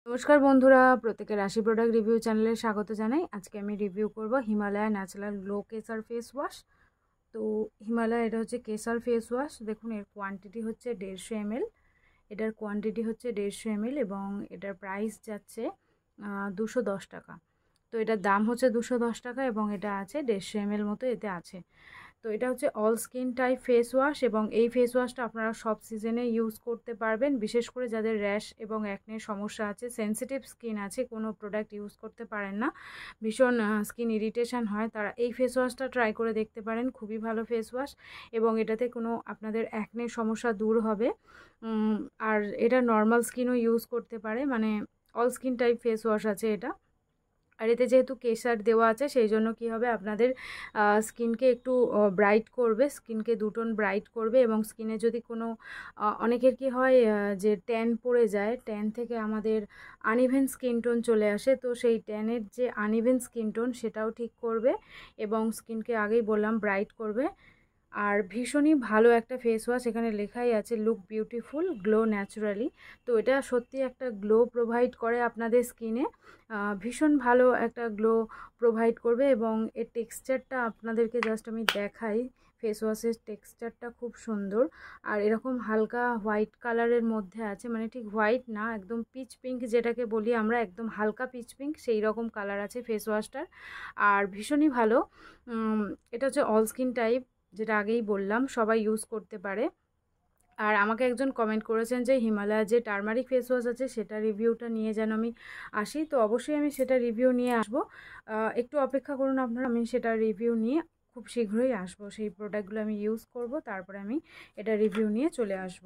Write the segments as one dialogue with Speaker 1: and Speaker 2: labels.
Speaker 1: নমস্কার বন্ধুরা, প্রত্যেকের রাশি প্রোডাক্ট রিভিউ চ্যানেলে স্বাগত জানাই। আজকে আমি রিভিউ করব Himalaya natural glow Kesar face wash. তো হিমালয়া এটা হচ্ছে কেসার ফেস ওয়াশ। দেখুন এর কোয়ান্টিটি হচ্ছে 150 ml। এটার কোয়ান্টিটি হচ্ছে 150 ml এবং এটার প্রাইস যাচ্ছে 210 টাকা। তো এটার দাম হচ্ছে 210 টাকা এবং এটা আছে 150 ml মতো এতে আছে। তো এটা হচ্ছে all skin type face wash এবং এই ফেস ওয়াশটা আপনারা সব সিজনে ইউজ করতে পারবেন। বিশেষ করে যাদের র্যাশ এবং অ্যাকনের সমস্যা আছে, সেনসিটিভ স্কিন আছে, কোনো প্রোডাক্ট ইউজ করতে পারেন না, ভীষণ স্কিন ইরিটেশন হয়, তারা এই ফেস ওয়াশটা ট্রাই করে দেখতে পারেন। খুবই ভালো ফেস ওয়াশ এবং এটাতে কোনো আপনাদের অ্যাকনের সমস্যা দূর হবে। আর এটা নর্মাল স্কিনও ইউজ করতে পারে, মানে all skin type face wash আছে এটা। আর এতে যেহেতু কেশার দেওয়া আছে সেই জন্য কি হবে, আপনাদের স্কিনকে একটু ব্রাইট করবে, স্কিনকে দুটোন ব্রাইট করবে এবং স্কিনে যদি কোনো অনেকের কি হয় যে ট্যান পড়ে যায়, ট্যান থেকে আমাদের আনইভেন স্কিন টোন চলে আসে, তো সেই ট্যানের যে আনইভেন স্কিন টোন সেটাও ঠিক করবে এবং স্কিনকে আগেই বললাম ব্রাইট করবে। আর ভীষণই ভালো একটা ফেস ওয়াশ, এখানে লেখাই আছে লুক বিউটিফুল গ্লো ন্যাচারালি। তো এটা সত্যি একটা গ্লো প্রোভাইড করে আপনাদের স্কিনে, ভীষণ ভালো একটা গ্লো প্রোভাইড করবে এবং এর টেক্সচারটা আপনাদেরকে জাস্ট আমি দেখাই। ফেস ওয়াশের টেক্সচারটা খুব সুন্দর আর এরকম হালকা হোয়াইট কালারের মধ্যে আছে, মানে ঠিক হোয়াইট না, একদম পিচ পিঙ্ক যেটাকে বলি আমরা, একদম হালকা পিচ পিঙ্ক সেই রকম কালার আছে ফেস ওয়াশটার। আর ভীষণই ভালো। এটা হচ্ছে অল স্কিন টাইপ, যেটা আগেই বললাম, সবাই ইউজ করতে পারে। আর আমাকে একজন কমেন্ট করেছেন যে হিমালয়া যে টারমারিক ফেস ওয়াশ আছে সেটা রিভিউটা নিয়ে যেন আমি আসি, তো অবশ্যই আমি সেটা রিভিউ নিয়ে আসবো। একটু অপেক্ষা করুন আপনারা, আমি সেটা রিভিউ নিয়ে খুব শীঘ্রই আসবো। সেই প্রোডাক্টগুলো আমি ইউজ করব, তারপরে আমি এটা রিভিউ নিয়ে চলে আসব।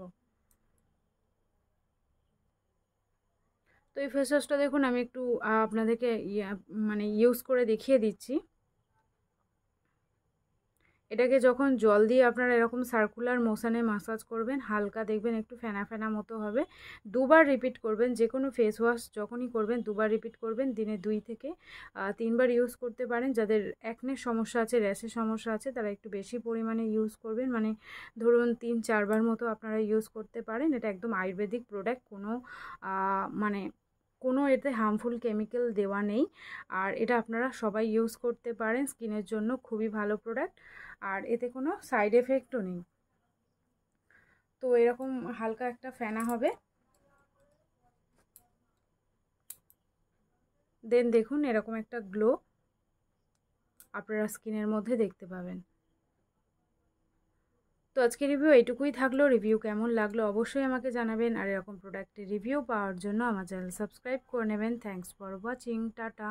Speaker 1: তো এই ফেস ওয়াশটা দেখুন, আমি একটু আপনাদেরকে মানে ইউজ করে দেখিয়ে দিচ্ছি। এটাকে যখন জল দিয়ে আপনারা এরকম সার্কুলার মোশনে মাসাজ করবেন, হালকা দেখবেন একটু ফেনা ফেনা মতো হবে। দুবার রিপিট করবেন, যে কোনো ফেস ওয়াশ যখনই করবেন দুবার রিপিট করবেন, দিনে 2 থেকে 3 বার ইউজ করতে পারেন। যাদের অ্যাকনের সমস্যা আছে, র্যাশের সমস্যা আছে, তারা একটু বেশি পরিমাণে ইউজ করবেন, মানে ধরুন 3-4 বার মতো আপনারা ইউজ করতে পারেন। এটা একদম আয়ুর্বেদিক প্রোডাক্ট, কোনো মানে কোনো এতে হার্মফুল কেমিক্যাল দেওয়া নেই। আর এটা আপনারা সবাই ইউজ করতে পারেন, স্কিনের জন্য খুবই ভালো প্রোডাক্ট আর এতে কোনো সাইড এফেক্টও নেই। তো এরকম হালকা একটা ফেনা হবে, দেন দেখুন এরকম একটা গ্লো আপনারা স্কিনের মধ্যে দেখতে পাবেন। তো আজকে রিভিউ এইটুকুই থাকলো। রিভিউ কেমন লাগলো অবশ্যই আমাকে জানাবেন আর এরকম প্রোডাক্টের রিভিউ পাওয়ার জন্য আমার চ্যানেল সাবস্ক্রাইব করে নেবেন। Thanks for watching, tata.